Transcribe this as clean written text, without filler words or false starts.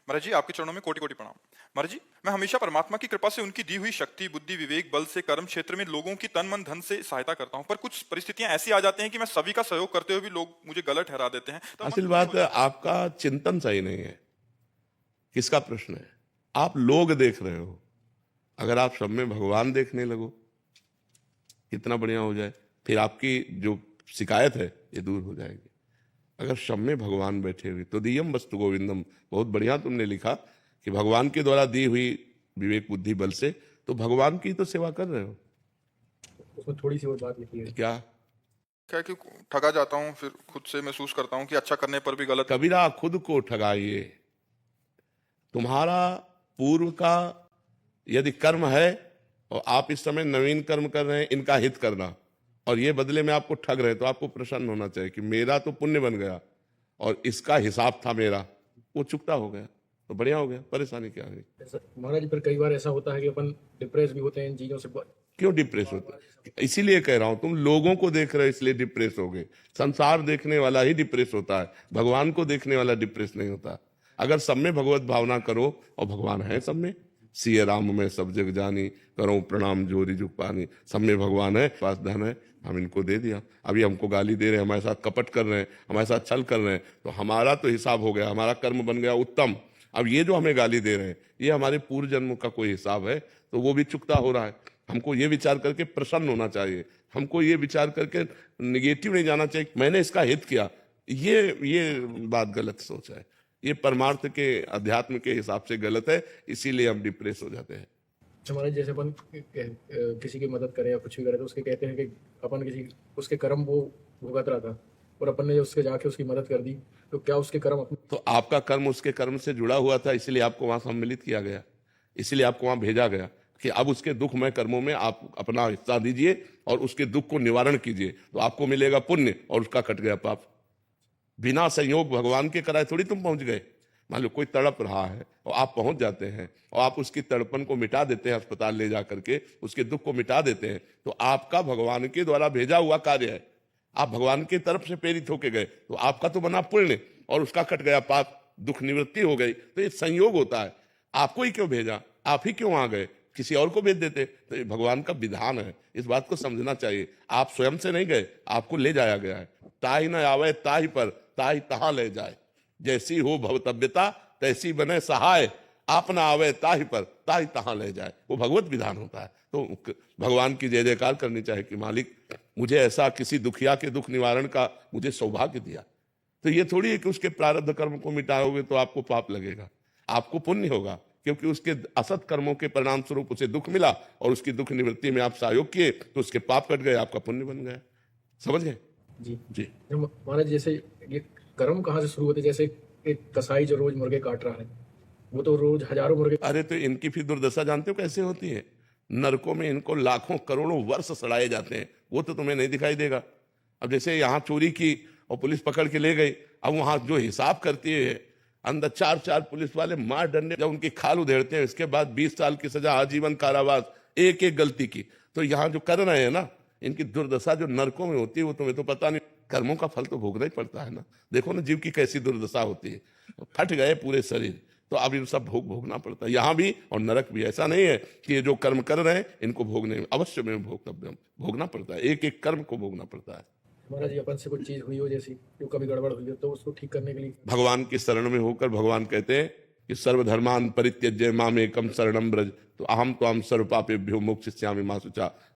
महाराज जी, आपके चरणों में कोटि कोटि प्रणाम। महाराज जी, मैं हमेशा परमात्मा की कृपा से उनकी दी हुई शक्ति, बुद्धि, विवेक, बल से कर्म क्षेत्र में लोगों की तन मन धन से सहायता करता हूँ, पर कुछ परिस्थितियां ऐसी आ जाती हैं कि मैं सभी का सहयोग करते हुए भी लोग मुझे गलत ठहरा देते हैं, तो मन असल दुखी हो बात जाता है। आपका चिंतन सही नहीं है। किसका प्रश्न है? आप लोग देख रहे हो। अगर आप सब में भगवान देखने लगो, कितना बढ़िया हो जाए। फिर आपकी जो शिकायत है ये दूर हो जाएगी। अगर सब में भगवान बैठे हुए तो दियम वस्तु गोविंदम। बहुत बढ़िया तुमने लिखा कि भगवान के द्वारा दी हुई विवेक बुद्धि बल से तो भगवान की तो सेवा कर रहे हो। उसमें थोड़ी सी और बात लिखी है। क्या? क्या कि ठगा जाता हूँ, फिर खुद से महसूस करता हूँ कि अच्छा करने पर भी गलत। कबीरा खुद को ठगाइए। तुम्हारा पूर्व का यदि कर्म है और आप इस समय नवीन कर्म कर रहे हैं, इनका हित करना, और ये बदले में आपको ठग रहे, तो आपको प्रसन्न होना चाहिए कि मेरा तो पुण्य बन गया और इसका हिसाब था मेरा, वो चुकता हो गया, तो बढ़िया हो गया। परेशानी क्या हुई? महाराज, पर कई बार ऐसा होता है कि अपन डिप्रेस भी होते हैं इन चीजों से। क्यों डिप्रेस होते हैं? इसीलिए कह रहा हूं, तुम लोगों को देख रहे हो इसलिए डिप्रेस हो गए। संसार देखने वाला ही डिप्रेस होता है, भगवान को देखने वाला डिप्रेस नहीं होता। अगर सब में भगवत भावना करो, और भगवान है सब में, सिय राम में सब जग जानी, करो प्रणाम जोरी जुग पानी। सब में भगवान है, पास धन है, हम इनको दे दिया। अभी हमको गाली दे रहे हैं, हमारे साथ कपट कर रहे हैं, हमारे साथ छल कर रहे हैं, तो हमारा तो हिसाब हो गया, हमारा कर्म बन गया उत्तम। अब ये जो हमें गाली दे रहे हैं, ये हमारे पूर्व जन्म का कोई हिसाब है, तो वो भी चुकता हो रहा है। हमको ये विचार करके प्रसन्न होना चाहिए, हमको ये विचार करके निगेटिव नहीं जाना चाहिए मैंने इसका हित किया। ये बात गलत सोच है, ये परमार्थ के अध्यात्म के हिसाब से गलत है, इसीलिए हम डिप्रेस हो जाते हैं। हमारे जैसे अपन किसी की मदद करें या कुछ भी करें तो उसके कहते हैं कि अपन किसी उसके कर्म वो भुगत रहा था और अपन ने उसके जाके उसकी मदद कर दी, तो क्या उसके कर्म अपने? तो आपका कर्म उसके कर्म से जुड़ा हुआ था, इसलिए आपको वहां सम्मिलित किया गया, इसलिए आपको वहां भेजा गया कि अब उसके दुखमय कर्मों में आप अपना हिस्सा दीजिए और उसके दुख को निवारण कीजिए, तो आपको मिलेगा पुण्य और उसका कट गया पाप। बिना संयोग भगवान के कराए थोड़ी तुम पहुंच गए। मान लो कोई तड़प रहा है और आप पहुंच जाते हैं और आप उसकी तड़पन को मिटा देते हैं, अस्पताल ले जा करके उसके दुख को मिटा देते हैं, तो आपका भगवान के द्वारा भेजा हुआ कार्य है। आप भगवान की तरफ से प्रेरित होके गए, तो आपका तो बना पुण्य और उसका कट गया पाप, दुख निवृत्ति हो गई। तो ये संयोग होता है। आपको ही क्यों भेजा? आप ही क्यों आ गए? किसी और को भेज देते। तो ये भगवान का विधान है, इस बात को समझना चाहिए। आप स्वयं से नहीं गए, आपको ले जाया गया है। ताही न आवे ताही पर, ताही तहां ले जाए। जैसी हो भवतव्यता तैसी बने सहाय, आप ना आवे ताही पर, ताही तहां ले जाए। वो भगवत विधान होता है। तो भगवान की जय जयकार करनी चाहिए कि मालिक मुझे ऐसा किसी दुखिया के दुख निवारण का मुझे सौभाग्य दिया। तो ये थोड़ी है कि उसके प्रारब्ध कर्म को मिटाओगे तो आपको पाप लगेगा, आपको पुण्य होगा, क्योंकि उसके असत कर्मों के परिणाम स्वरूप उसे दुख मिला और उसकी दुख निवृत्ति में आप सहयोग किए तो उसके पाप कट गए, आपका पुण्य बन गया। समझ गए? जी जी। महाराज, जैसे ये कर्म कहाँ से शुरू होते? जैसे एक कसाई जो रोज मुर्गे काट रहा है, वो तो रोज हजारों मुर्गे। अरे तो इनकी फिर दुर्दशा जानते हो कैसे होती है? नरकों में इनको लाखों करोड़ों वर्ष सड़ाए जाते हैं, वो तो तुम्हें नहीं दिखाई देगा। अब जैसे यहाँ चोरी की और पुलिस पकड़ के ले गई, अब वहां जो हिसाब करती है अंदर चार चार पुलिस वाले मार डंडे, जब उनकी खाल उधेड़ते हैं, इसके बाद 20 साल की सजा, आजीवन कारावास, एक एक गलती की। तो यहाँ जो कर रहे हैं ना, इनकी दुर्दशा जो नरकों में होती है वो तुम्हें तो पता नहीं। कर्मों का फल तो भोगना ही पड़ता है ना। देखो ना जीव की कैसी दुर्दशा होती है, फट गए पूरे शरीर, तो अब ये सब भोगना पड़ता है यहाँ भी और नरक भी। ऐसा नहीं है कि ये जो कर्म कर रहे हैं इनको भोगने अवश्य में भोगना पड़ता है, एक एक कर्म को भोगना पड़ता है। महाराज जी, अपन से कुछ चीज हुई हो जैसी जो कभी गड़बड़ हुई हो, तो उसको ठीक करने के लिए भगवान की शरण में होकर भगवान कहते हैं कि सर्वधर्मान परित्यज्य माम एकम शरणम ब्रज, तो अहम तो हम सर्व पापेभ्यो मोक्षयिष्यामि मा शुचा।